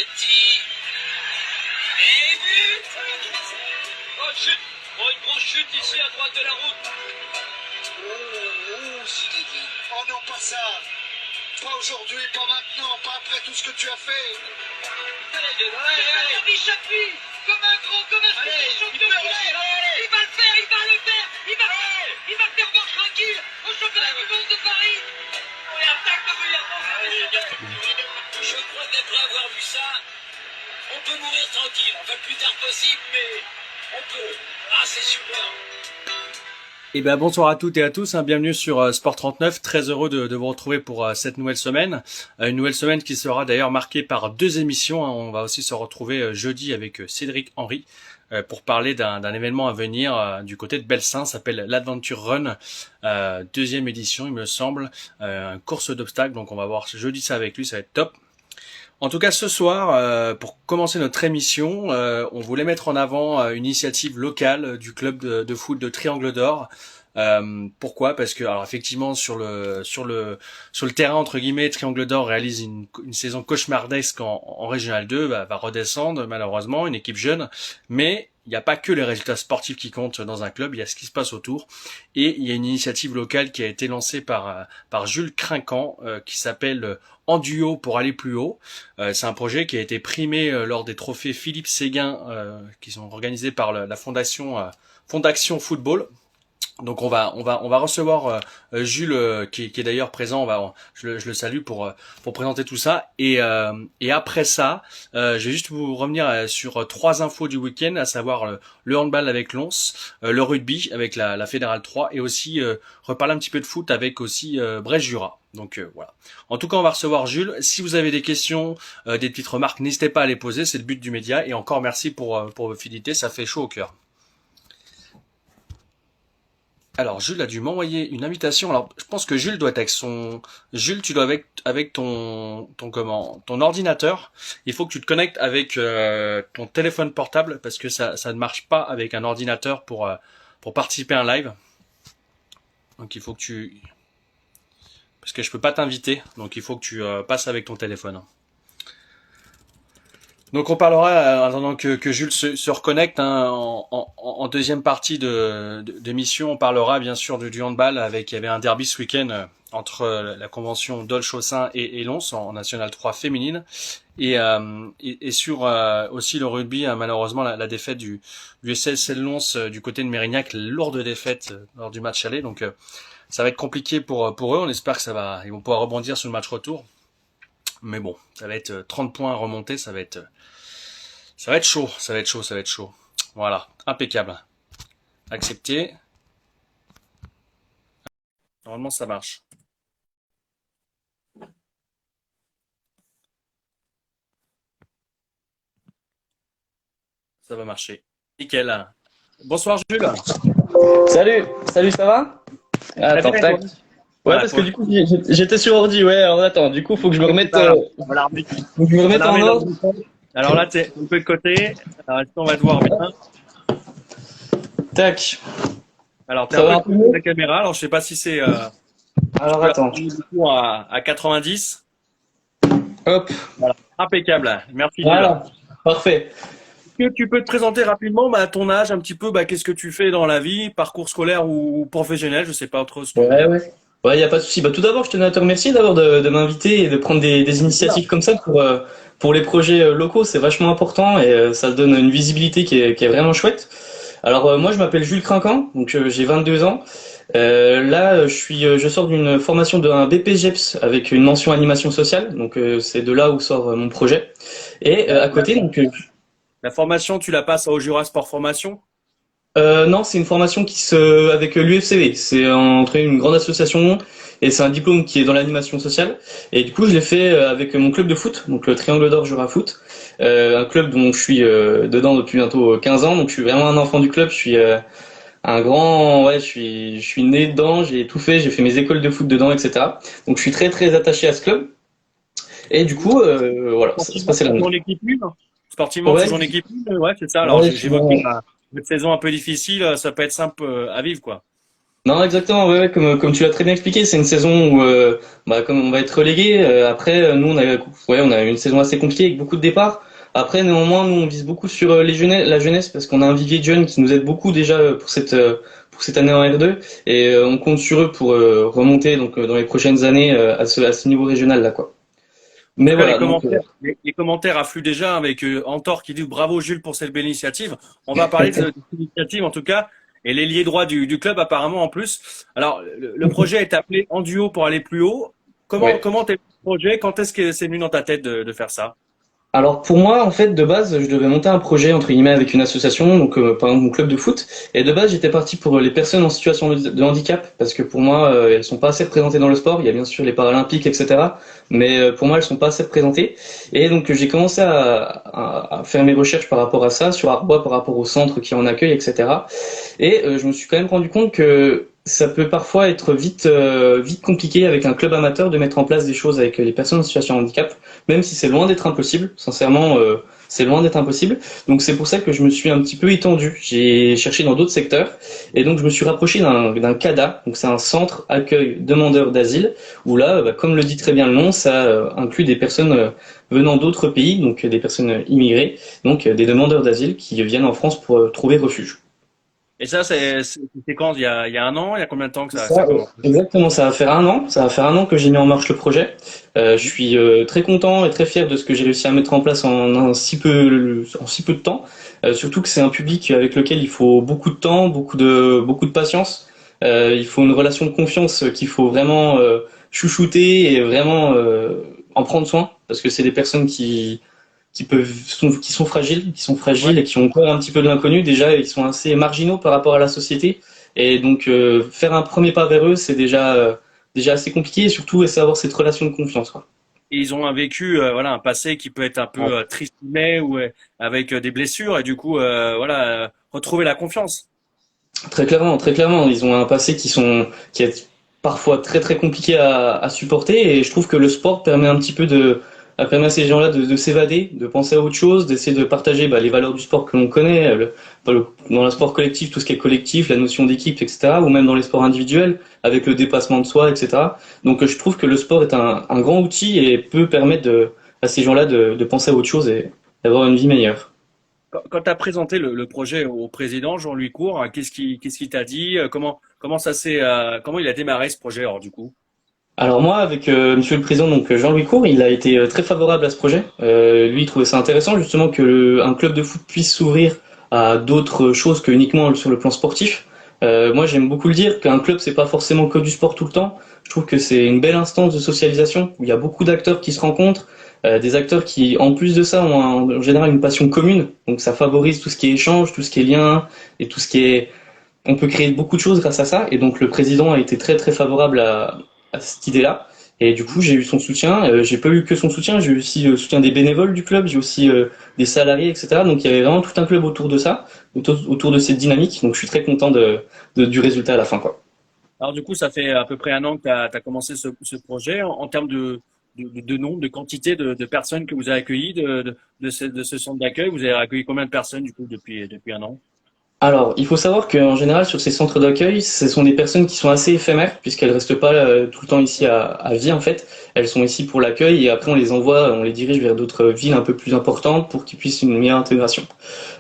Petit. Et but. Oh, chute. Oh, une grosse chute ici à droite de la route. Oh, Zinedine. Oh non, pas ça. Pas aujourd'hui, pas maintenant, pas après tout ce que tu as fait. Allez. Chapuis, comme un grand, comme un champion de il va le faire, il va le faire, il va faire voir tranquille au championnat du monde de Paris. On est attaque comme il y a. Je crois qu'après avoir vu ça, on peut mourir tranquille. Enfin, le plus tard possible, mais on peut. Ah, c'est super. Eh ben bonsoir à toutes et à tous, bienvenue sur Sport 39, très heureux de vous retrouver pour cette nouvelle semaine. Une nouvelle semaine qui sera d'ailleurs marquée par deux émissions. On va aussi se retrouver jeudi avec Cédric Henry pour parler d'un événement à venir du côté de Belsin, s'appelle l'Adventure Run, deuxième édition il me semble, une course d'obstacles, donc on va voir jeudi ça avec lui, ça va être top. En tout cas, ce soir, pour commencer notre émission, on voulait mettre en avant une initiative locale du club de foot de Triangle d'Or. Pourquoi ? Parce que, alors effectivement, sur le terrain entre guillemets, Triangle d'Or réalise une saison cauchemardesque en Régional 2, va redescendre malheureusement, une équipe jeune, mais il n'y a pas que les résultats sportifs qui comptent dans un club, il y a ce qui se passe autour. Et il y a une initiative locale qui a été lancée par Jules Crinquant, qui s'appelle En duo pour aller plus haut. C'est un projet qui a été primé lors des trophées Philippe Séguin, qui sont organisés par la Fondation Football. Donc on va recevoir Jules qui est d'ailleurs présent. Je le salue pour présenter tout ça et après ça je vais juste vous revenir sur trois infos du week-end, à savoir le handball avec Lons, le rugby avec la Fédérale 3 et aussi reparler un petit peu de foot avec aussi Brest-Jura. Donc voilà. En tout cas, on va recevoir Jules. Si vous avez des questions, des petites remarques, n'hésitez pas à les poser. C'est le but du média. Et encore merci pour votre fidélité. Ça fait chaud au cœur. Alors Jules a dû m'envoyer une invitation. Alors je pense que Jules doit être avec son. Jules, tu dois avec ton ordinateur. Il faut que tu te connectes avec ton téléphone portable parce que ça ne marche pas avec un ordinateur pour participer à un live. Donc il faut que parce que je peux pas t'inviter, donc il faut que tu passes avec ton téléphone. Donc on parlera, en attendant que Jules se reconnecte, en deuxième partie de mission, on parlera bien sûr du handball. Il y avait un derby ce week-end entre la convention Dole-Chaussin et Lons en National 3 féminine. Et sur aussi le rugby, malheureusement la défaite du SSL Lons du côté de Mérignac, lourde défaite lors du match aller. Donc ça va être compliqué pour eux, on espère que ils vont pouvoir rebondir sur le match retour. Mais bon, ça va être 30 points à remonter, ça va être chaud. Voilà, impeccable. Accepté. Normalement, ça marche. Ça va marcher. Nickel. Bonsoir Jules. Salut, ça va? Attends, tac. Ouais, parce que du coup, j'étais sur ordi, ouais, alors attends, du coup, faut que je me remette, faut que je me remette en ordre. Alors là, t'es un peu de côté. Alors, est-ce qu'on va te voir bien? Tac. Alors, t'es un peu de la caméra. Alors, je sais pas si c'est, alors, attends. Du coup, à 90. Hop. Voilà. Impeccable. Merci. Voilà. Parfait. Est-ce que tu peux te présenter rapidement, ton âge, un petit peu, qu'est-ce que tu fais dans la vie, parcours scolaire ou professionnel, je sais pas autre chose. Ouais. Ouais, y a pas de souci. Bah, tout d'abord, je tenais à te remercier d'abord de m'inviter et de prendre des initiatives comme ça pour les projets locaux. C'est vachement important et ça donne une visibilité qui est vraiment chouette. Alors, moi, je m'appelle Jules Crinquant, donc j'ai 22 ans. Là, je sors d'une formation d'un BPGEPS avec une mention animation sociale. Donc, c'est de là où sort mon projet. Et à côté, donc. La formation, tu la passes au Jura Sport Formation? Non, c'est une formation avec l'UFCV. C'est entre une grande association et c'est un diplôme qui est dans l'animation sociale. Et du coup, je l'ai fait avec mon club de foot, donc le Triangle d'Or Jura Foot, un club dont je suis dedans depuis bientôt 15 ans. Donc, je suis vraiment un enfant du club. Je suis je suis né dedans. J'ai tout fait. J'ai fait mes écoles de foot dedans, etc. Donc, je suis très très attaché à ce club. Et du coup, voilà, ça se passait là. Sportivement, Ouais. toujours en équipe 1, ouais, c'est ça. Alors, Ouais, j'évoquais votre saison un peu difficile, ça peut être simple à vivre, quoi. Non, exactement, ouais, ouais, comme tu l'as très bien expliqué, c'est une saison où comme on va être relégué, après nous on a eu une saison assez compliquée avec beaucoup de départs. Après néanmoins nous on vise beaucoup sur la jeunesse parce qu'on a un vivier de jeunes qui nous aide beaucoup déjà pour cette année en R2 et on compte sur eux pour remonter donc dans les prochaines années à ce niveau régional là quoi. En Mais tout cas, voilà donc les commentaires affluent déjà avec Antor qui dit bravo Jules pour cette belle initiative. On va parler de cette initiative en tout cas et l'ailier droit du club apparemment en plus. Alors le projet est appelé En Duo pour aller plus haut. ouais. Comment t'es le projet? Quand est-ce que c'est venu dans ta tête de faire ça? Alors pour moi, en fait, de base, je devais monter un projet entre guillemets avec une association, donc par exemple mon club de foot. Et de base, j'étais parti pour les personnes en situation de handicap, parce que pour moi, elles sont pas assez représentées dans le sport. Il y a bien sûr les Paralympiques, etc. Mais pour moi, elles sont pas assez représentées. Et donc j'ai commencé à faire mes recherches par rapport à ça, sur Arbois, par rapport au centre qui en accueille, etc. Et je me suis quand même rendu compte que ça peut parfois être vite compliqué avec un club amateur de mettre en place des choses avec les personnes en situation de handicap, même si c'est loin d'être impossible. Sincèrement, c'est loin d'être impossible. Donc c'est pour ça que je me suis un petit peu étendu. J'ai cherché dans d'autres secteurs et donc je me suis rapproché d'un CADA. Donc c'est un centre accueil demandeurs d'asile où là, comme le dit très bien le nom, ça inclut des personnes venant d'autres pays, donc des personnes immigrées, donc des demandeurs d'asile qui viennent en France pour trouver refuge. Et ça, c'est quand? Il y a un an? Il y a combien de temps que ça Ça, commence? exactement, ça va faire un an. Ça va faire un an que j'ai mis en marche le projet. Je suis très content et très fier de ce que j'ai réussi à mettre en place en si peu de temps. Surtout que c'est un public avec lequel il faut beaucoup de temps, beaucoup de patience. Il faut une relation de confiance qu'il faut vraiment chouchouter et vraiment en prendre soin parce que c'est des personnes qui sont Ouais. fragiles et qui ont peur un petit peu de l'inconnu. Déjà, ils sont assez marginaux par rapport à la société. Et donc, faire un premier pas vers eux, c'est déjà assez compliqué et surtout essayer d'avoir cette relation de confiance, quoi. Et ils ont un vécu, voilà, un passé qui peut être un Ouais. peu triste, mais ou avec des blessures et du coup, voilà, retrouver la confiance. Très clairement, ils ont un passé qui est parfois très très compliqué à supporter et je trouve que le sport permet un petit peu permet à ces gens-là de s'évader, de penser à autre chose, d'essayer de partager les valeurs du sport que l'on connaît, dans le sport collectif, tout ce qui est collectif, la notion d'équipe, etc., ou même dans les sports individuels, avec le dépassement de soi, etc. Donc je trouve que le sport est un grand outil et peut permettre à ces gens-là de penser à autre chose et d'avoir une vie meilleure. Quand tu as présenté le projet au président Jean-Louis Cour, qu'est-ce qu'il t'a dit? Comment il a démarré ce projet alors du coup? Alors moi, avec Monsieur le Président, donc Jean-Louis Cour, il a été très favorable à ce projet. Lui, il trouvait ça intéressant justement que un club de foot puisse s'ouvrir à d'autres choses que uniquement sur le plan sportif. Moi, j'aime beaucoup le dire qu'un club, c'est pas forcément que du sport tout le temps. Je trouve que c'est une belle instance de socialisation où il y a beaucoup d'acteurs qui se rencontrent, des acteurs qui, en plus de ça, ont en général une passion commune. Donc ça favorise tout ce qui est échange, tout ce qui est lien et tout ce qui est on peut créer beaucoup de choses grâce à ça. Et donc le président a été très très favorable à cette idée-là. Et du coup, j'ai eu son soutien. J'ai pas eu que son soutien, j'ai eu aussi le soutien des bénévoles du club, j'ai aussi des salariés, etc. Donc il y avait vraiment tout un club autour de ça, autour de cette dynamique. Donc je suis très content du résultat à la fin, quoi. Alors du coup, ça fait à peu près un an que tu as commencé ce projet. En termes de nombre, de quantité de personnes que vous avez accueillies de ce centre d'accueil, vous avez accueilli combien de personnes du coup depuis un an? Alors, il faut savoir qu'en général, sur ces centres d'accueil, ce sont des personnes qui sont assez éphémères, puisqu'elles restent pas tout le temps ici à vie, en fait. Elles sont ici pour l'accueil et après on les dirige vers d'autres villes un peu plus importantes pour qu'ils puissent une meilleure intégration.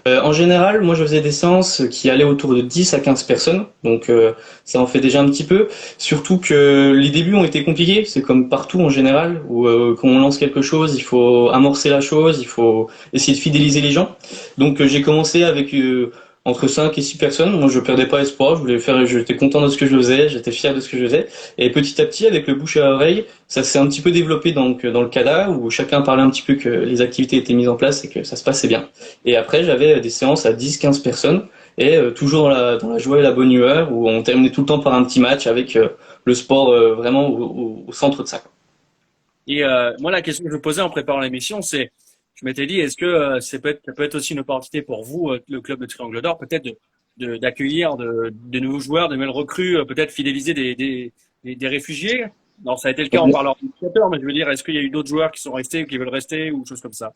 En général, moi, je faisais des séances qui allaient autour de 10 à 15 personnes, donc ça en fait déjà un petit peu. Surtout que les débuts ont été compliqués, c'est comme partout en général, où quand on lance quelque chose, il faut amorcer la chose, il faut essayer de fidéliser les gens. Donc j'ai commencé avec entre 5 et 6 personnes. Moi, je perdais pas espoir. J'étais content de ce que je faisais. J'étais fier de ce que je faisais. Et petit à petit, avec le bouche à oreille, ça s'est un petit peu développé donc dans le CADA où chacun parlait un petit peu que les activités étaient mises en place et que ça se passait bien. Et après, j'avais des séances à 10, 15 personnes et toujours dans la joie et la bonne humeur où on terminait tout le temps par un petit match avec le sport vraiment au centre de ça. Et moi, la question que je me posais en préparant l'émission, c'est, je m'étais dit, est-ce que ça peut être aussi une opportunité pour vous, le club de Triangle d'Or, peut-être d'accueillir de nouveaux joueurs, de nouvelles recrues, peut-être fidéliser des réfugiés? Alors, ça a été le cas en parlant d'initiateurs, mais je veux dire, est-ce qu'il y a eu d'autres joueurs qui sont restés ou qui veulent rester ou choses comme ça?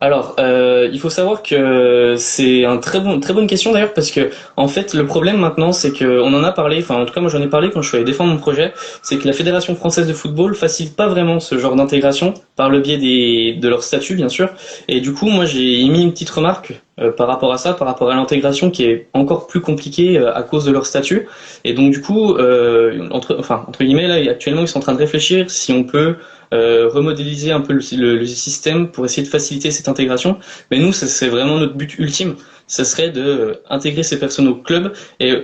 Alors, il faut savoir que c'est très bonne question d'ailleurs parce que en fait le problème maintenant c'est que on en a parlé, enfin en tout cas moi j'en ai parlé quand je suis allé défendre mon projet, c'est que la Fédération française de football facilite pas vraiment ce genre d'intégration par le biais de leur statut bien sûr, et du coup moi j'ai émis une petite remarque par rapport à ça, par rapport à l'intégration qui est encore plus compliquée à cause de leur statut, et donc du coup entre guillemets là actuellement ils sont en train de réfléchir si on peut remodéliser un peu le système pour essayer de faciliter cette intégration. Mais nous, c'est vraiment notre but ultime. Ce serait de intégrer ces personnes au club et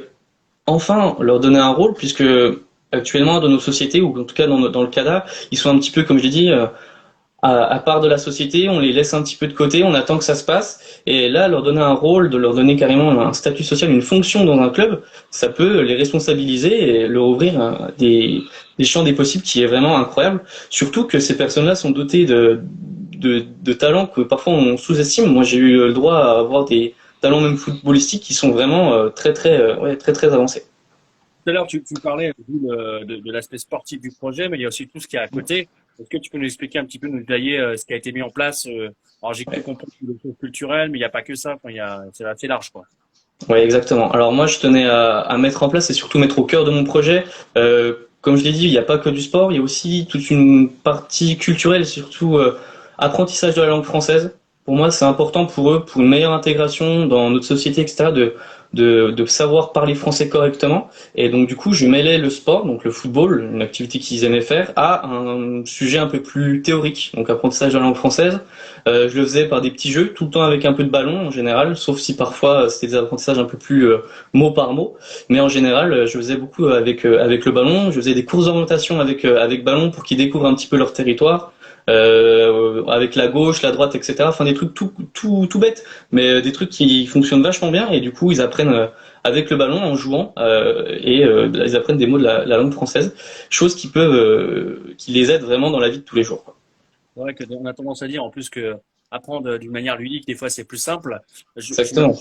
enfin leur donner un rôle, puisque actuellement dans nos sociétés, ou en tout cas dans le CADA, ils sont un petit peu, comme je l'ai dit, à part de la société, on les laisse un petit peu de côté, on attend que ça se passe, et là, leur donner un rôle, de leur donner carrément un statut social, une fonction dans un club, ça peut les responsabiliser et leur ouvrir des champs des possibles qui est vraiment incroyable. Surtout que ces personnes-là sont dotées de talents que parfois on sous-estime. Moi, j'ai eu le droit à avoir des talents même footballistiques qui sont vraiment très avancés. Tout à l'heure, tu parlais de l'aspect sportif du projet, mais il y a aussi tout ce qui est à côté. Est-ce que tu peux nous expliquer un petit peu, nous détailler ce qui a été mis en place? Alors, j'ai cru comprendre le choses culturelles, mais il n'y a pas que ça. Enfin, c'est assez large, quoi. Oui, exactement. Alors moi, je tenais à mettre en place et surtout mettre au cœur de mon projet. Comme je l'ai dit, il n'y a pas que du sport, il y a aussi toute une partie culturelle, surtout apprentissage de la langue française. Pour moi, c'est important pour eux, pour une meilleure intégration dans notre société, etc., de savoir parler français correctement. Et donc, du coup, je mêlais le sport, donc le football, une activité qu'ils aimaient faire, à un sujet un peu plus théorique, donc apprentissage de la langue française. Je le faisais par des petits jeux, tout le temps avec un peu de ballon en général, sauf si parfois c'était des apprentissages un peu plus mot par mot. Mais en général, je faisais beaucoup avec le ballon. Je faisais des courses d'orientation avec ballon pour qu'ils découvrent un petit peu leur territoire. Avec la gauche, la droite, etc. Enfin des trucs tout bêtes, mais des trucs qui fonctionnent vachement bien, et du coup ils apprennent avec le ballon en jouant ils apprennent des mots de la langue française, chose qui les aide vraiment dans la vie de tous les jours, quoi. C'est vrai qu'on a tendance à dire, en plus, que apprendre d'une manière ludique, des fois, c'est plus simple. Je vais Exactement.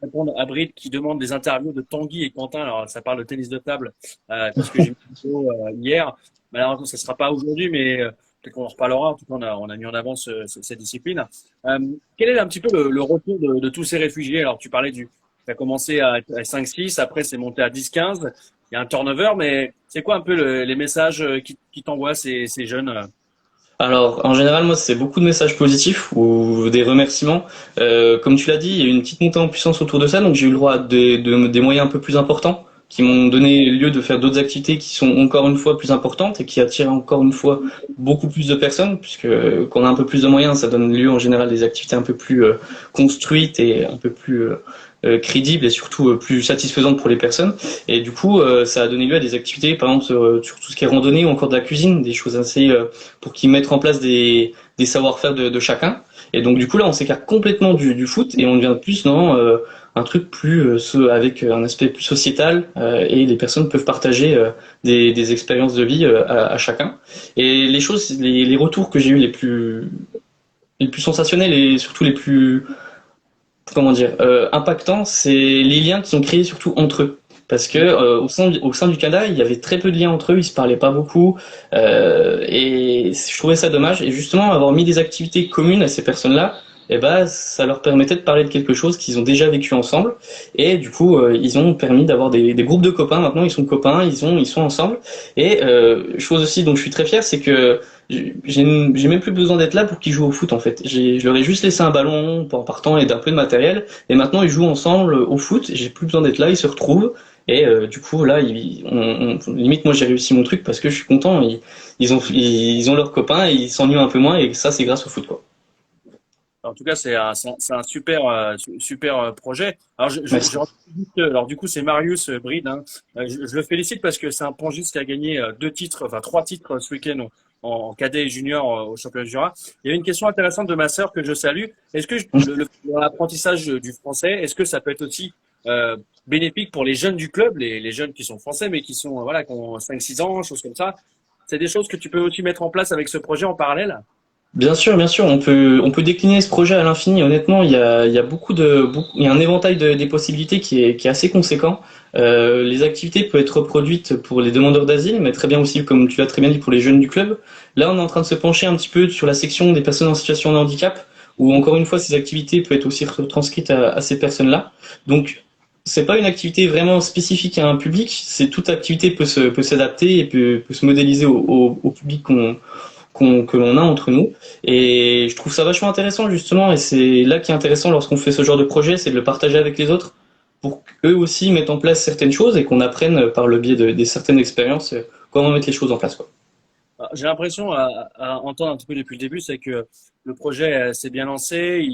répondre à Britt qui demande des interviews de Tanguy et Quentin. Alors, ça parle de tennis de table, parce que j'ai mis une vidéo hier. Malheureusement, ça ne sera pas aujourd'hui, mais peut-être qu'on en reparlera. En tout cas, on a mis en avant cette discipline. Quel est un petit peu le retour de tous ces réfugiés? Alors, tu parlais ça a commencé à 5-6, après c'est monté à 10-15. Il y a un turnover, mais c'est quoi un peu les messages qui t'envoient ces jeunes? Alors, en général, moi, c'est beaucoup de messages positifs ou des remerciements. Comme tu l'as dit, il y a eu une petite montée en puissance autour de ça, donc j'ai eu le droit à des moyens un peu plus importants qui m'ont donné lieu de faire d'autres activités qui sont encore une fois plus importantes et qui attirent encore une fois beaucoup plus de personnes, puisque quand on a un peu plus de moyens, ça donne lieu en général à des activités un peu plus construites et un peu plus crédibles et surtout plus satisfaisantes pour les personnes. Et du coup, ça a donné lieu à des activités, par exemple sur tout ce qui est randonnée ou encore de la cuisine, des choses assez pour qu'ils mettent en place des savoir-faire de chacun. Et donc du coup là, on s'écarte complètement du foot et on devient plus dans un truc plus avec un aspect plus sociétal, et les personnes peuvent partager des expériences de vie à chacun. Et les retours que j'ai eu les plus sensationnels et surtout les plus impactants, c'est les liens qui sont créés surtout entre eux. Parce que au sein du Canada, il y avait très peu de liens entre eux, ils se parlaient pas beaucoup, et je trouvais ça dommage. Et justement, avoir mis des activités communes à ces personnes-là, eh ben, ça leur permettait de parler de quelque chose qu'ils ont déjà vécu ensemble. Et du coup, ils ont permis d'avoir des groupes de copains. Maintenant, ils sont copains, ils sont ensemble. Et chose aussi dont je suis très fier, c'est que j'ai même plus besoin d'être là pour qu'ils jouent au foot en fait. Je leur ai juste laissé un ballon en partant et d'un peu de matériel. Et maintenant, ils jouent ensemble au foot. J'ai plus besoin d'être là, ils se retrouvent. Et du coup, là, limite, moi, j'ai réussi mon truc parce que je suis content. Ils ont leurs copains, et ils s'ennuient un peu moins. Et ça, c'est grâce au foot, quoi. En tout cas, c'est un super projet. Alors, Merci. alors du coup, c'est Marius Bride, hein. Je le félicite parce que c'est un pongiste qui a gagné 3 titres ce week-end en cadet et junior au championnat du Jura. Il y a une question intéressante de ma sœur que je salue. Est-ce que dans l'apprentissage du français, est-ce que ça peut être aussi bénéfique pour les jeunes du club, les jeunes qui sont français mais qui sont voilà, qui ont 5-6 ans, choses comme ça? C'est des choses que tu peux aussi mettre en place avec ce projet en parallèle? Bien sûr, on peut décliner ce projet à l'infini. Honnêtement, il y a il y a un éventail des possibilités qui est assez conséquent. Les activités peuvent être reproduites pour les demandeurs d'asile, mais très bien aussi, comme tu l'as très bien dit, pour les jeunes du club. Là, on est en train de se pencher un petit peu sur la section des personnes en situation de handicap, où encore une fois ces activités peuvent être aussi retranscrites à ces personnes-là. Donc c'est pas une activité vraiment spécifique à un public, c'est toute activité peut s'adapter et peut se modéliser au public que l'on a entre nous. Et je trouve ça vachement intéressant justement, et c'est là qui est intéressant lorsqu'on fait ce genre de projet, c'est de le partager avec les autres pour qu'eux aussi mettent en place certaines choses et qu'on apprenne par le biais de certaines expériences comment mettre les choses en place, quoi. J'ai l'impression, à entendre un petit peu depuis le début, c'est que le projet s'est bien lancé,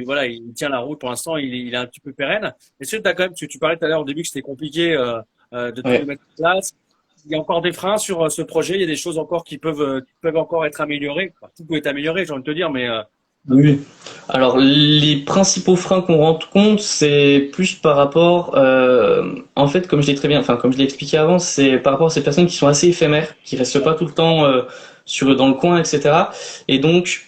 voilà, il tient la route pour l'instant, il est un petit peu pérenne. Est-ce que t'as quand même, tu parlais tout à l'heure au début que c'était compliqué de tout Ouais. mettre en place. Il y a encore des freins sur ce projet, il y a des choses encore qui peuvent encore être améliorées. Enfin, tout peut être amélioré, j'ai envie de te dire, mais Oui. Alors, les principaux freins qu'on rencontre, c'est plus par rapport, en fait, comme je l'ai très bien, enfin, comme je l'ai expliqué avant, c'est par rapport à ces personnes qui sont assez éphémères, qui restent pas tout le temps dans le coin, etc. Et donc,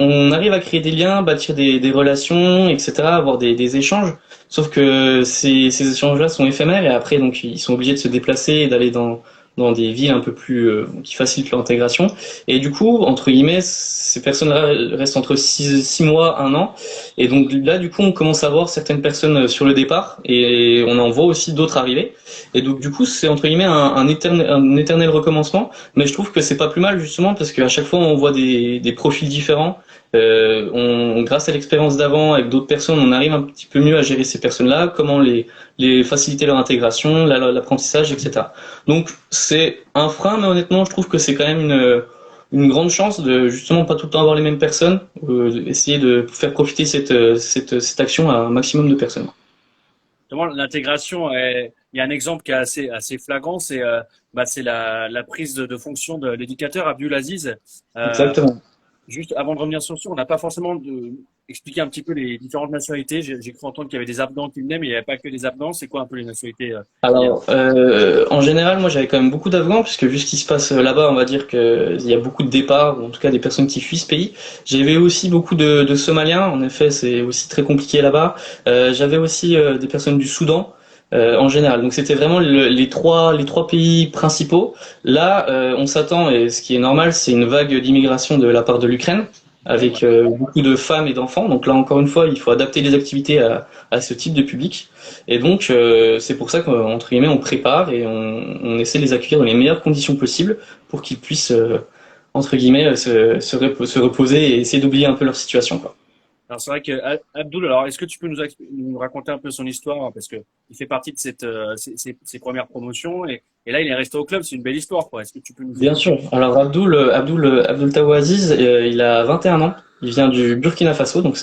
on arrive à créer des liens, bâtir des relations, etc., avoir des échanges. Sauf que ces échanges-là sont éphémères et après, donc, ils sont obligés de se déplacer et d'aller dans des villes un peu plus qui facilitent leur intégration. Et du coup, entre guillemets, ces personnes-là restent entre 6 mois, 1 an. Et donc là, du coup, on commence à voir certaines personnes sur le départ et on en voit aussi d'autres arriver. Et donc, du coup, c'est entre guillemets un éternel recommencement. Mais je trouve que c'est pas plus mal justement parce qu'à chaque fois, on voit des profils différents. Grâce à l'expérience d'avant avec d'autres personnes, on arrive un petit peu mieux à gérer ces personnes-là, comment les faciliter leur intégration, l'apprentissage, etc. Donc c'est un frein, mais honnêtement, je trouve que c'est quand même une grande chance de justement pas tout le temps avoir les mêmes personnes, essayer de faire profiter cette action à un maximum de personnes. justement, l'intégration, il y a un exemple qui est assez flagrant, c'est la prise de fonction de l'éducateur Abdul Aziz. Euh, Exactement. Juste avant de revenir sur ça, on n'a pas forcément expliqué un petit peu les différentes nationalités. J'ai cru entendre qu'il y avait des Afghans qui venaient, mais il n'y avait pas que des Afghans. C'est quoi un peu les nationalités qu'il y a? Alors, en général, moi j'avais quand même beaucoup d'Afghans, puisque vu ce qui se passe là-bas, on va dire qu'il y a beaucoup de départs, ou en tout cas des personnes qui fuient ce pays. J'avais aussi beaucoup de Somaliens, en effet, c'est aussi très compliqué là-bas. J'avais aussi des personnes du Soudan. En général, donc c'était vraiment les trois pays principaux. Là, on s'attend, et ce qui est normal, c'est une vague d'immigration de la part de l'Ukraine, avec beaucoup de femmes et d'enfants. Donc là, encore une fois, il faut adapter les activités à ce type de public. Et donc, c'est pour ça qu'entre guillemets, on prépare et on essaie de les accueillir dans les meilleures conditions possibles pour qu'ils puissent, entre guillemets, se reposer et essayer d'oublier un peu leur situation, quoi. Alors c'est vrai que Abdul, alors est-ce que tu peux nous raconter un peu son histoire, hein, parce que il fait partie de ses premières promotions et là il est resté au club, c'est une belle histoire, quoi. Est-ce que tu peux nous Bien sûr. Alors Abdul Tawaziz, il a 21 ans. Il vient du Burkina Faso, donc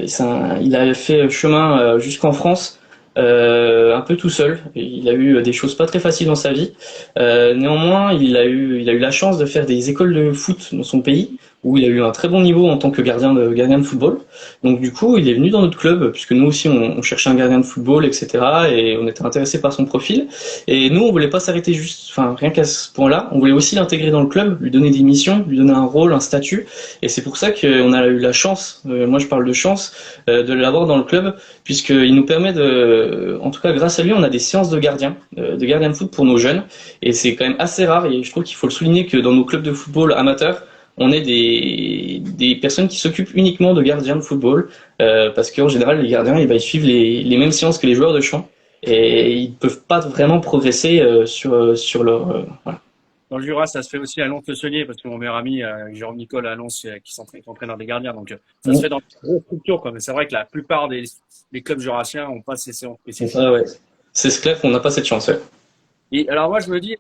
il a fait chemin jusqu'en France un peu tout seul. Il a eu des choses pas très faciles dans sa vie. Néanmoins, il a eu la chance de faire des écoles de foot dans son pays, où il a eu un très bon niveau en tant que gardien de football. Donc du coup, il est venu dans notre club, puisque nous aussi on cherchait un gardien de football, etc. Et on était intéressé par son profil. Et nous, on voulait pas s'arrêter rien qu'à ce point-là. On voulait aussi l'intégrer dans le club, lui donner des missions, lui donner un rôle, un statut. Et c'est pour ça qu'on a eu la chance, moi je parle de chance, de l'avoir dans le club, puisqu'il nous permet en tout cas grâce à lui, on a des séances de foot pour nos jeunes. Et c'est quand même assez rare, et je trouve qu'il faut le souligner que dans nos clubs de football amateurs, on est des personnes qui s'occupent uniquement de gardiens de football, parce qu'en général, les gardiens, ils suivent les mêmes séances que les joueurs de champ. Et ils peuvent pas vraiment progresser sur leur voilà. dans le Jura, ça se fait aussi à Lons-le-Saunier, parce que mon meilleur ami Jérôme Nicole à Lons qui s'entraîne dans des gardiens, donc ça se fait dans une grosse structure, quoi. Mais c'est vrai que la plupart des clubs jurassiens ont pas ces séances C'est spécifiques. ça, ouais. C'est clair qu'on n'a pas cette chance. Ouais. Et alors moi je me dis,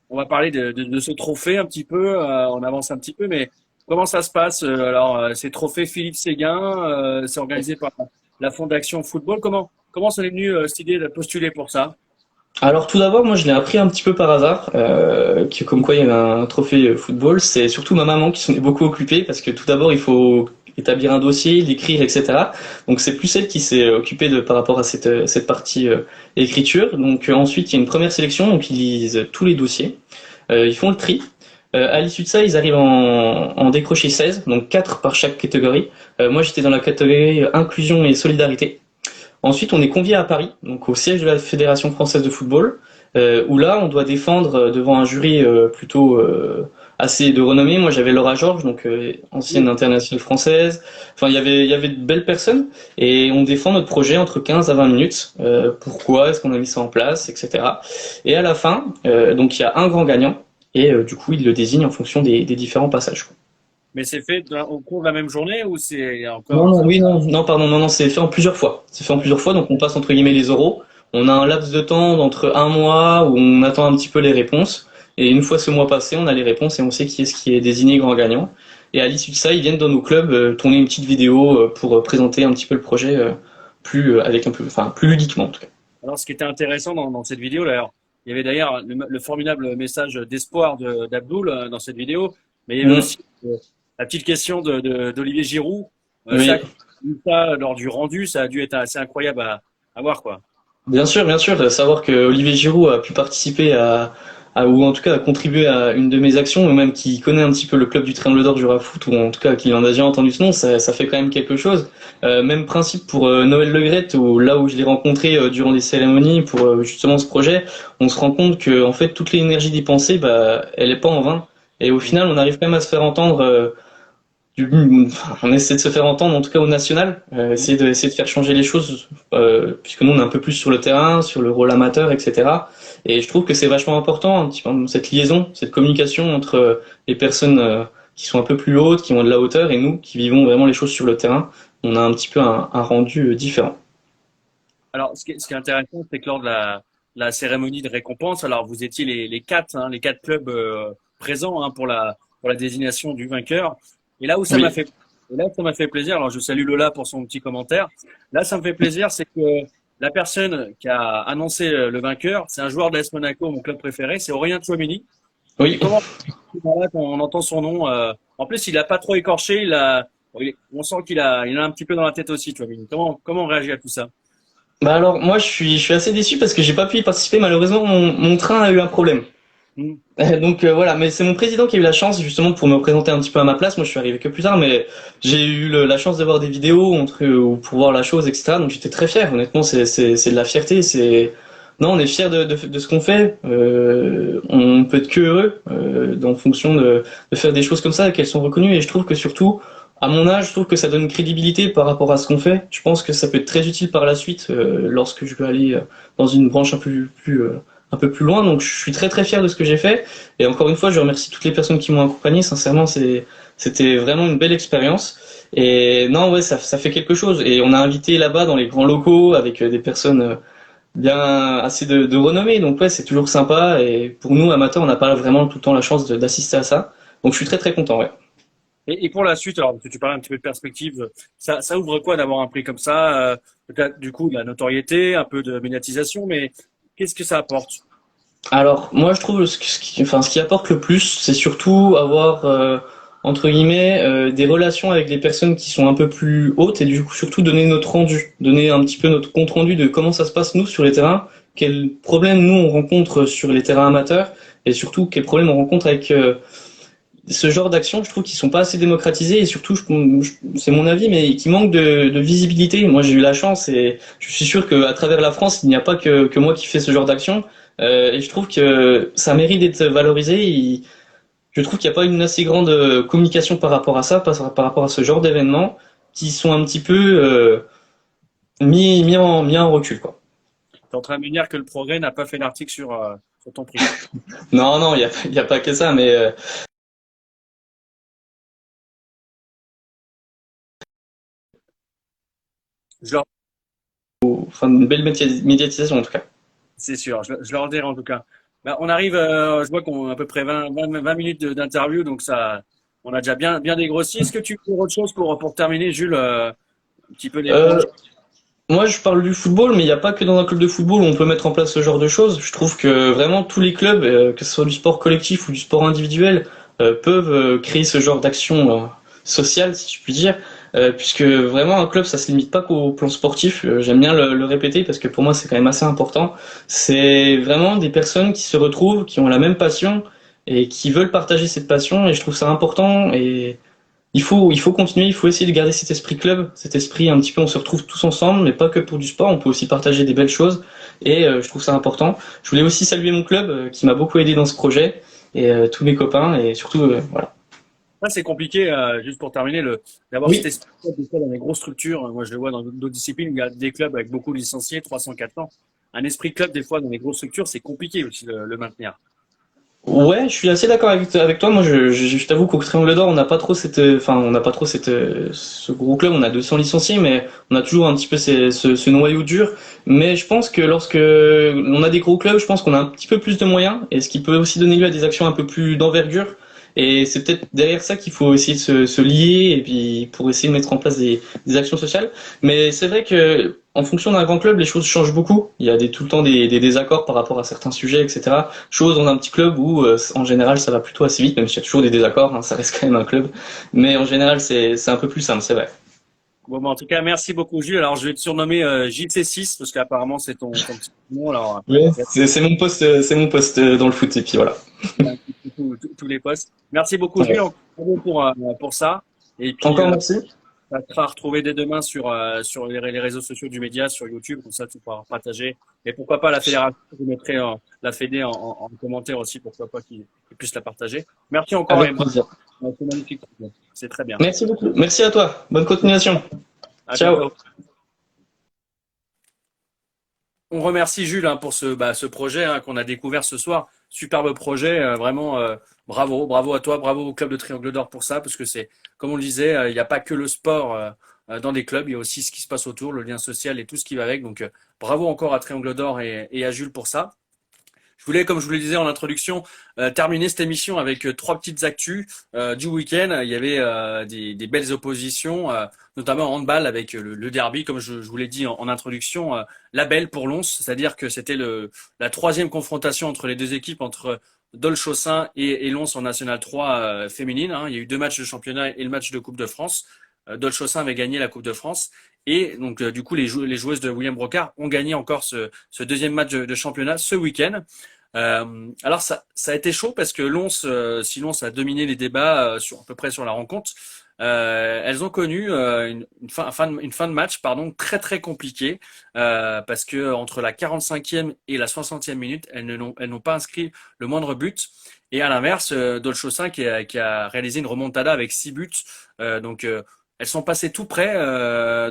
on va parler de ce trophée un petit peu, on avance un petit peu, mais comment ça se passe? Ces trophées Philippe Séguin, c'est organisé par la Fondation Football. Comment ça est venu cette idée de postuler pour ça? Alors tout d'abord, moi je l'ai appris un petit peu par hasard, comme quoi il y avait un trophée football. C'est surtout ma maman qui s'en est beaucoup occupée parce que tout d'abord il faut établir un dossier, l'écrire, etc. Donc c'est plus elle qui s'est occupée par rapport à cette partie écriture. Donc ensuite il y a une première sélection, donc ils lisent tous les dossiers, ils font le tri. À l'issue de ça, ils arrivent en décrocher 16, donc 4 par chaque catégorie. Moi j'étais dans la catégorie inclusion et solidarité. Ensuite, on est convié à Paris, donc au siège de la Fédération française de football, où là, on doit défendre devant un jury plutôt assez de renommée. Moi, j'avais Laura Georges, donc ancienne internationale française. Enfin, il y avait de belles personnes et on défend notre projet entre 15 à 20 minutes. Pourquoi est-ce qu'on a mis ça en place, etc. Et à la fin, donc il y a un grand gagnant et du coup, il le désigne en fonction des différents passages. Mais c'est fait au cours de la même journée ou c'est Non, encore... non, oui, non, non, pardon, non, non, c'est fait en plusieurs fois. C'est fait en plusieurs fois, donc on passe entre guillemets les oraux. On a un laps de temps d'entre un mois où on attend un petit peu les réponses. Et une fois ce mois passé, on a les réponses et on sait qui est-ce qui est désigné grand gagnant. Et à l'issue de ça, ils viennent dans nos clubs tourner une petite vidéo pour présenter un petit peu le projet plus avec un peu, enfin plus ludiquement en tout cas. Alors, ce qui était intéressant dans cette vidéo, d'ailleurs, il y avait d'ailleurs le formidable message d'espoir d'Abdoul dans cette vidéo, mais il y avait aussi la petite question d'Olivier Giroud. Oui. Ça, lors du rendu, ça a dû être assez incroyable à voir, quoi. Bien sûr, savoir que Olivier Giroud a pu participer ou en tout cas a contribué à une de mes actions, ou même qui connaît un petit peu le club du Triangle d'Or Jura Foot, ou en tout cas qu'il en a déjà entendu ce nom, ça fait quand même quelque chose. Même principe pour Noël Le Graët, où là où je l'ai rencontré durant les cérémonies pour justement ce projet, on se rend compte que en fait toute l'énergie dépensée, bah, elle est pas en vain. Et au final, on arrive quand même à se faire entendre. On essaie de se faire entendre, en tout cas au national, essayer de faire changer les choses, puisque nous on est un peu plus sur le terrain, sur le rôle amateur, etc. Et je trouve que c'est vachement important, un petit peu, cette liaison, cette communication entre les personnes qui sont un peu plus hautes, qui ont de la hauteur, et nous qui vivons vraiment les choses sur le terrain. On a un petit peu un rendu différent. Alors, ce qui est intéressant, c'est que lors de la cérémonie de récompense, alors vous étiez les quatre clubs présents pour la désignation du vainqueur. Et là où ça Oui. m'a fait plaisir, alors je salue Lola pour son petit commentaire. Là, ça me fait plaisir, c'est que la personne qui a annoncé le vainqueur, c'est un joueur de l'AS Monaco, mon club préféré, c'est Aurélien Tchouaméni. Oui. Là, quand on entend son nom, en plus, il a pas trop écorché, on sent qu'il a un petit peu dans la tête aussi, Tchouaméni. Comment on réagit à tout ça? Bah alors moi je suis assez déçu parce que j'ai pas pu y participer. Malheureusement mon train a eu un problème. Mm. Donc voilà, mais c'est mon président qui a eu la chance justement pour me présenter un petit peu à ma place. Moi je suis arrivé que plus tard, mais j'ai eu la chance de voir des vidéos pour voir la chose, etc. Donc j'étais très fier. Honnêtement, c'est de la fierté. Non, on est fier de ce qu'on fait. On peut être que heureux en fonction de faire des choses comme ça et qu'elles sont reconnues. Et je trouve que surtout à mon âge, je trouve que ça donne une crédibilité par rapport à ce qu'on fait. Je pense que ça peut être très utile par la suite lorsque je veux aller dans une branche un peu plus loin. Donc je suis très très fier de ce que j'ai fait. Et encore une fois, je remercie toutes les personnes qui m'ont accompagné. Sincèrement, c'était vraiment une belle expérience. Et non, ouais, ça fait quelque chose. Et on a invité là-bas dans les grands locaux avec des personnes bien assez de renommée. Donc ouais, c'est toujours sympa. Et pour nous, amateurs, on n'a pas vraiment tout le temps la chance d'assister à ça. Donc je suis très très content, ouais. Et pour la suite, alors, parce que tu parlais un petit peu de perspective, ça ouvre quoi d'avoir un prix comme ça? Peut-être du coup de la notoriété, un peu de médiatisation, mais qu'est-ce que ça apporte? Alors, moi, je trouve ce qui apporte le plus, c'est surtout avoir, entre guillemets, des relations avec des personnes qui sont un peu plus hautes et du coup, surtout donner notre rendu, donner un petit peu notre compte rendu de comment ça se passe nous sur les terrains, quels problèmes nous on rencontre sur les terrains amateurs et surtout quels problèmes on rencontre avec ce genre d'actions. Je trouve qu'ils sont pas assez démocratisés et surtout, c'est mon avis, mais qui manquent de visibilité. Moi, j'ai eu la chance et je suis sûr qu'à travers la France, il n'y a pas que moi qui fais ce genre d'action. Et je trouve que ça mérite d'être valorisé. Je trouve qu'il n'y a pas une assez grande communication par rapport à ça, par rapport à ce genre d'événements qui sont un petit peu mis en recul, quoi. T'es en train de me dire que le Progrès n'a pas fait l'article sur ton prix. Non, non, il y a pas que ça, mais Je leur- enfin une belle médiatisation en tout cas. c'est sûr, je leur dirai en tout cas. Ben, on arrive, je vois qu'on a à peu près 20 minutes d'interview, donc ça, on a déjà bien dégrossi. Est-ce que tu veux autre chose pour terminer, Jules, un petit peu les Euh, Moi, je parle du football, mais il n'y a pas que dans un club de football où on peut mettre en place ce genre de choses. Je trouve que vraiment tous les clubs, que ce soit du sport collectif ou du sport individuel, peuvent créer ce genre d'action sociale, si je puis dire. Puisque vraiment un club, ça se limite pas qu'au plan sportif. J'aime bien le répéter parce que pour moi, c'est quand même assez important. C'est vraiment des personnes qui se retrouvent, qui ont la même passion et qui veulent partager cette passion. Et je trouve ça important. Et il faut continuer, il faut essayer de garder cet esprit club, cet esprit un petit peu, on se retrouve tous ensemble, mais pas que pour du sport, on peut aussi partager des belles choses, et je trouve ça important. Je voulais aussi saluer mon club qui m'a beaucoup aidé dans ce projet, et tous mes copains et surtout voilà. Ça, c'est compliqué, juste pour terminer, d'avoir cet Oui, esprit des fois dans les grosses structures. Moi, je le vois dans d'autres disciplines, il y a des clubs avec beaucoup de licenciés, 300, 400. Un esprit club, des fois, dans les grosses structures, c'est compliqué aussi de le maintenir. ouais, je suis assez d'accord avec toi. Moi, je t'avoue qu'au Triangle d'Or, on n'a pas trop on n'a pas trop ce gros club. On a 200 licenciés, mais on a toujours un petit peu ce noyau dur. Mais je pense que lorsque on a des gros clubs, je pense qu'on a un petit peu plus de moyens, et ce qui peut aussi donner lieu à des actions un peu plus d'envergure. Et c'est peut-être derrière ça qu'il faut essayer de se lier, et puis pour essayer de mettre en place des actions sociales. Mais c'est vrai que en fonction d'un grand club, les choses changent beaucoup. Il y a tout le temps des désaccords par rapport à certains sujets, etc. Chose dans un petit club où, en général, ça va plutôt assez vite, même s'il y a toujours des désaccords, hein, ça reste quand même un club. Mais en général, c'est un peu plus simple, c'est vrai. Bon, en tout cas, merci beaucoup, Jules. Alors, je vais te surnommer JC6 parce qu'apparemment, c'est ton petit nom. Alors, Ouais, il y a c'est mon poste dans le foot, et puis voilà. un petit peu tous les postes. Merci beaucoup, Jules, Ouais. encore bravo pour ça. Et puis, Encore merci. ça sera retrouvé dès demain sur les réseaux sociaux du média, sur YouTube, comme ça tu pourras partager. Et pourquoi pas la fédération, je mettrai la Fédé en commentaire aussi, pourquoi pas qu'ils puissent la partager. Merci encore et Avec plaisir. c'est magnifique. C'est très bien. Merci beaucoup. Merci à toi. Bonne continuation. À Ciao. bientôt. On remercie Jules pour ce projet qu'on a découvert ce soir. Superbe projet, vraiment bravo à toi, bravo au club de Triangle d'Or pour ça, parce que c'est, comme on le disait, il n'y a pas que le sport dans des clubs, il y a aussi ce qui se passe autour, le lien social et tout ce qui va avec. Donc bravo encore à Triangle d'Or et à Jules pour ça. Je voulais, comme je vous le disais en introduction, terminer cette émission avec trois petites actus du week-end. Il y avait des belles oppositions, notamment en handball avec le derby, comme je vous l'ai dit en introduction, la belle pour Lons, c'est-à-dire que c'était la troisième confrontation entre les deux équipes, entre Dolchossin et Lons en National 3 féminine. Il y a eu deux matchs de championnat et le match de Coupe de France. Dolchossin avait gagné la Coupe de France. Et donc, du coup, les joueuses de William Brocard ont gagné encore ce deuxième match de championnat ce week-end. Alors ça a été chaud parce que Lons, si Lons a dominé les débats à peu près sur la rencontre, elles ont connu une fin de match très très compliquée parce que entre la 45e et la 60e minute, elles n'ont pas inscrit le moindre but. Et à l'inverse, Dolchossin qui a réalisé une remontada avec 6 buts. Elles sont passées tout près,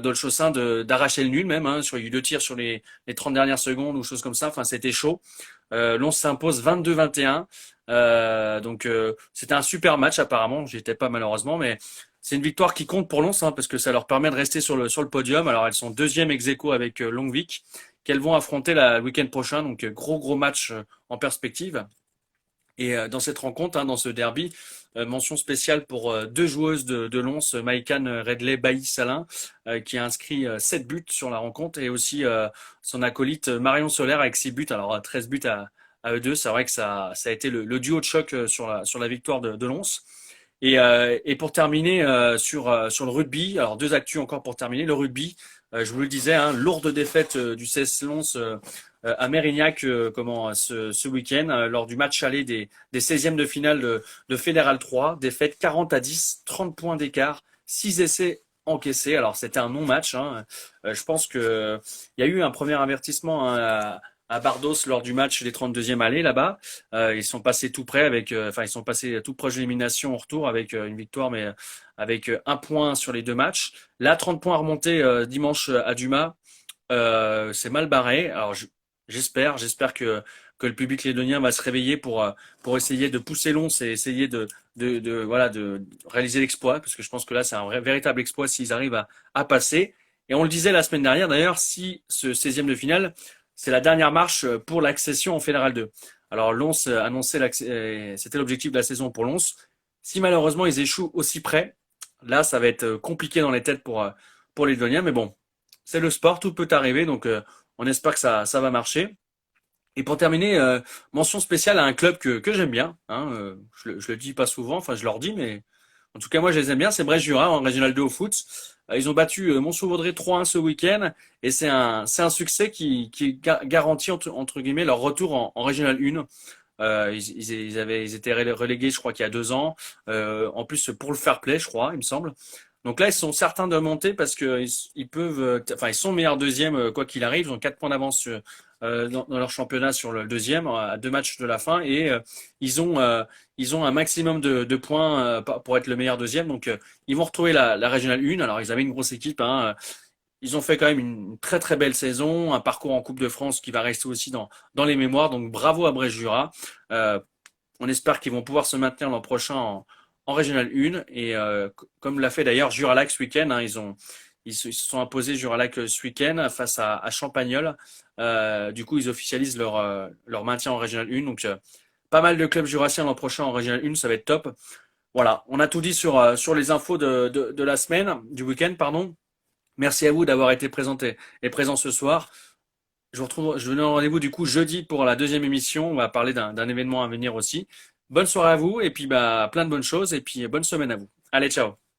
Dolchossin, d'arracher le nul même. Il y a eu 2 tirs sur les 30 dernières secondes ou choses comme ça. Enfin, c'était chaud. Lons s'impose 22-21. C'était un super match apparemment. J'y étais pas malheureusement, mais c'est une victoire qui compte pour Lons parce que ça leur permet de rester sur le podium. Alors elles sont deuxième ex aequo avec Longvik qu'elles vont affronter le week-end prochain. Donc gros match en perspective. Et dans cette rencontre, dans ce derby, mention spéciale pour deux joueuses de Lons, Maïkan Redley Bailly-Salin, qui a inscrit 7 buts sur la rencontre, et aussi son acolyte Marion Solaire avec 6 buts. Alors 13 buts à eux deux, c'est vrai que ça a été le duo de choc sur la victoire de Lons. Et pour terminer sur le rugby, alors deux actus encore pour terminer. Le rugby, je vous le disais, lourde défaite du CS Lons à Mérignac ce week-end lors du match aller des 16e de finale de Fédéral 3. Défaite 40-10, 30 points d'écart, 6 essais encaissés. Alors c'était un non-match. Je pense que il y a eu un premier avertissement à Bardos lors du match des 32e allées là-bas. Ils sont passés tout près ils sont passés tout proche de l'élimination au retour avec une victoire, mais avec un point sur les deux matchs. Là, 30 points à remonter dimanche à Dumas. C'est mal barré. Alors j'espère que le public lédonien va se réveiller pour essayer de pousser Lons et essayer de réaliser l'exploit, parce que je pense que là c'est un véritable exploit s'ils arrivent à passer. Et on le disait la semaine dernière d'ailleurs, si ce 16e de finale, c'est la dernière marche pour l'accession en Fédéral 2. Alors Lons annonçait c'était l'objectif de la saison pour Lons. Si malheureusement ils échouent aussi près, là ça va être compliqué dans les têtes pour les Lédoniens, mais bon, c'est le sport, tout peut arriver, donc on espère que ça va marcher. Et pour terminer, mention spéciale à un club que j'aime bien. Je le dis pas souvent, enfin je leur dis, mais en tout cas moi je les aime bien. C'est Brest-Jura en Régional 2 au foot. Ils ont battu Mont-sous-Vaudrey 3-1 ce week-end, et c'est un succès qui garantit entre guillemets leur retour en Régional 1. Ils étaient relégués, je crois qu'il y a 2 ans. En plus pour le fair play, je crois, il me semble. Donc là, ils sont certains de monter parce que ils peuvent, enfin, ils sont meilleurs deuxième quoi qu'il arrive. Ils ont 4 points d'avance dans leur championnat sur le deuxième à 2 matchs de la fin et ils ont euh, ils ont un maximum de points pour être le meilleur deuxième. Donc ils vont retrouver la régionale 1. Alors ils avaient une grosse équipe, hein. Ils ont fait quand même une très très belle saison, un parcours en Coupe de France qui va rester aussi dans les mémoires. Donc bravo à Brest-Jura. Euh, on espère qu'ils vont pouvoir se maintenir l'an prochain en Régional 1 et comme l'a fait d'ailleurs Juralac ce week-end, hein, ils se sont imposés Juralac ce week-end face à Champagnole. Du coup, ils officialisent leur maintien en Régional 1. Donc pas mal de clubs jurassiens l'an prochain en Régional 1, ça va être top. Voilà, on a tout dit sur les infos de la semaine, du week-end, pardon. Merci à vous d'avoir été présenté et présent ce soir. Je vous donne rendez-vous du coup jeudi pour la deuxième émission. On va parler d'un événement à venir aussi. Bonne soirée à vous et puis bah plein de bonnes choses et puis bonne semaine à vous. Allez, ciao.